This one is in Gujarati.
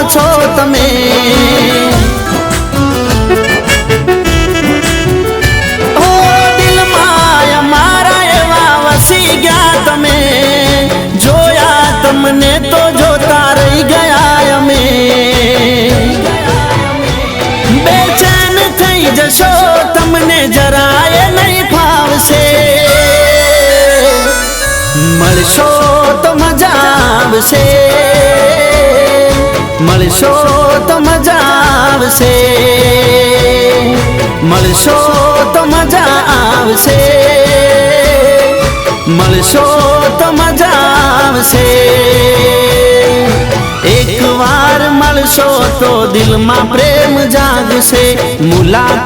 છો તમે ઓ દિલમાં અમારા એવા વસી ગયા તમે જોયા તમને તો જોતા રહી ગયા અમે બેચેન થઈ જશો તમને જરાય નહીં ફાવશે મળશો તો મજા આવશે મળશો તો મજા આવશે મળશો તો મજા આવશે મળશો તો મજા આવશે એક વાર મળશો તો દિલમાં પ્રેમ જાગશે મુલાકાત